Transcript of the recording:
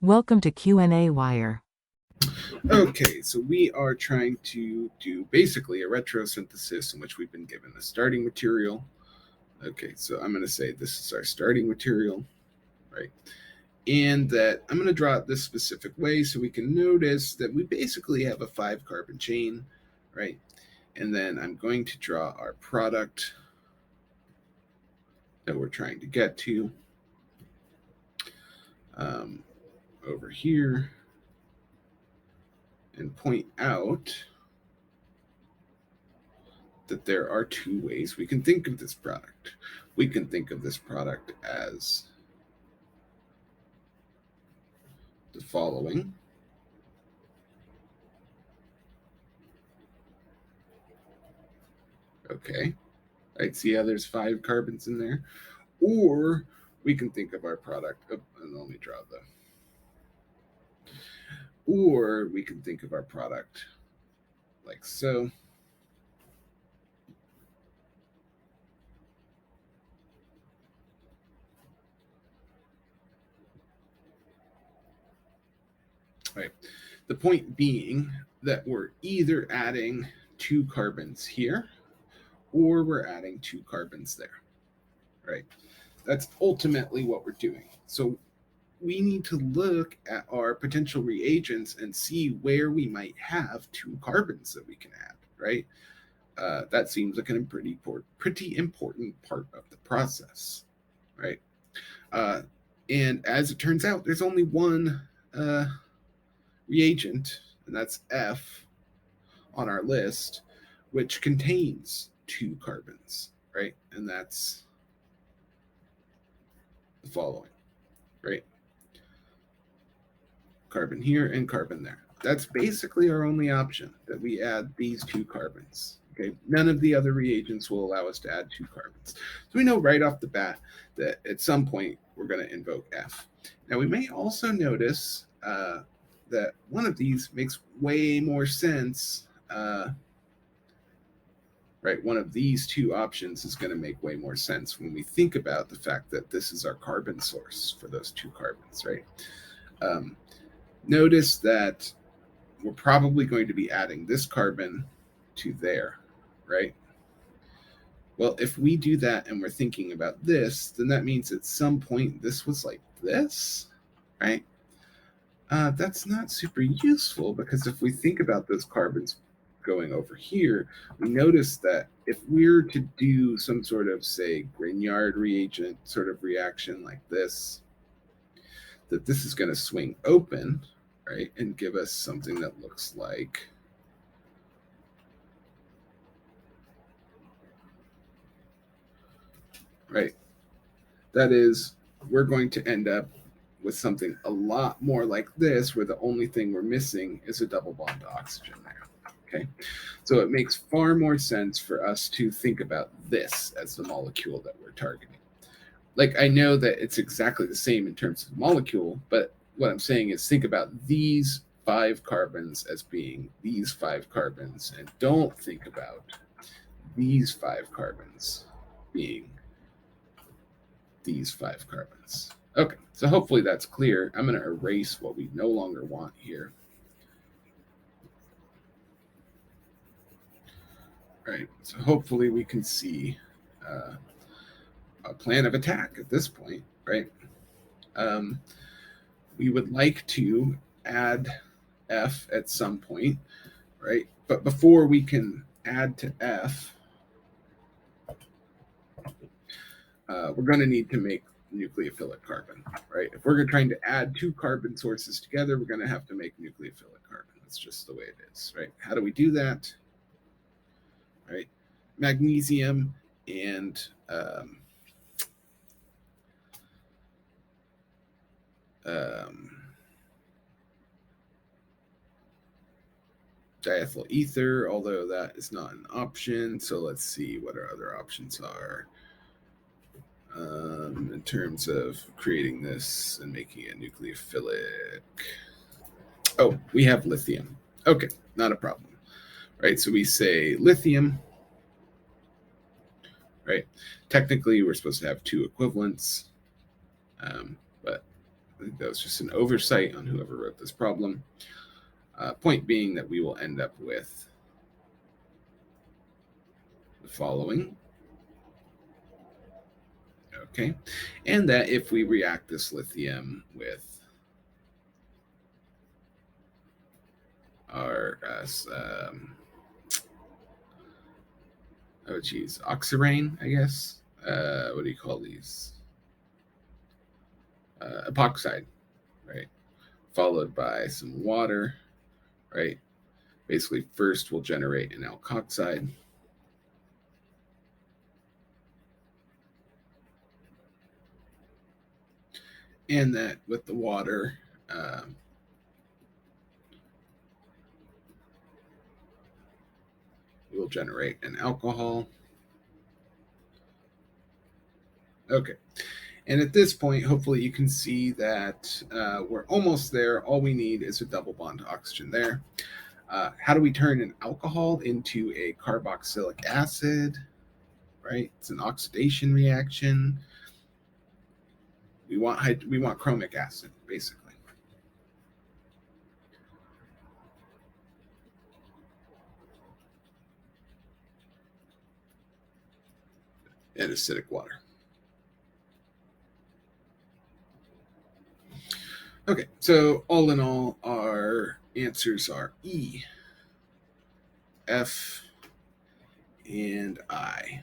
Welcome to qnawire. Okay, so we are trying to do basically a retrosynthesis in which we've been given a starting material. Okay, so I'm going to say this is our starting material, right? And that I'm going to draw it this specific way so we can notice that we basically have a 5-carbon chain, right? And then I'm going to draw our product that we're trying to get to over here and point out that there are 2 ways we can think of this product. We can think of this product as the following. Okay, right, see how there's 5 carbons in there? Or we can think of our product, and let me draw the, or we can think of our product like so. Right. The point being that we're either adding 2 carbons here or we're adding 2 carbons there, right? That's ultimately what we're doing. So we need to look at our potential reagents and see where we might have 2 carbons that we can add, right? That seems like a pretty important part of the process, right? And as it turns out, there's only one reagent, and that's F on our list, which contains 2 carbons, right? And that's the following, right? Carbon here and carbon there. That's basically our only option, that we add these 2 carbons. Okay, none of the other reagents will allow us to add 2 carbons. So we know right off the bat that at some point we're going to invoke F. Now we may also notice that one of these makes way more sense. Right, one of these 2 options is going to make way more sense when we think about the fact that this is our carbon source for those 2 carbons, right? Notice that we're probably going to be adding this carbon to there, right? Well, if we do that and we're thinking about this, then that means at some point this was like this, right? That's not super useful, because if we think about those carbons going over here, we notice that if we're to do some sort of, say, Grignard reagent sort of reaction like this, that this is going to swing open, right, and give us something that looks like right. That is, we're going to end up with something a lot more like this, where the only thing we're missing is a double bond to oxygen there. Okay, so it makes far more sense for us to think about this as the molecule that we're targeting. Like, I know that it's exactly the same in terms of molecule, but what I'm saying is think about these 5 carbons as being these 5 carbons, and don't think about these 5 carbons being these 5 carbons. Okay, so hopefully that's clear. I'm going to erase what we no longer want here. Right, so hopefully we can see a plan of attack at this point, right? We would like to add F at some point, right? But before we can add to F, we're going to need to make nucleophilic carbon, right? If we're trying to add 2 carbon sources together, we're going to have to make nucleophilic carbon. That's just the way it is, right? How do we do that? Right? Magnesium and diethyl ether, although that is not an option. So let's see what our other options are in terms of creating this and making it nucleophilic. Oh, we have lithium. Okay, not a problem. Right, so we say lithium. Right, technically we're supposed to have 2 equivalents, but think that was just an oversight on whoever wrote this problem. Point being that we will end up with the following. Okay, and that if we react this lithium with our oxirane, I guess. What do you call these? Epoxide, right? Followed by some water, right? Basically, first we'll generate an alkoxide. And that with the water, we'll generate an alcohol. Okay. And at this point, hopefully you can see that we're almost there. All we need is a double bond to oxygen there. How do we turn an alcohol into a carboxylic acid? Right? It's an oxidation reaction. We want chromic acid, basically. And acidic water. Okay, so all in all, our answers are E, F, and I.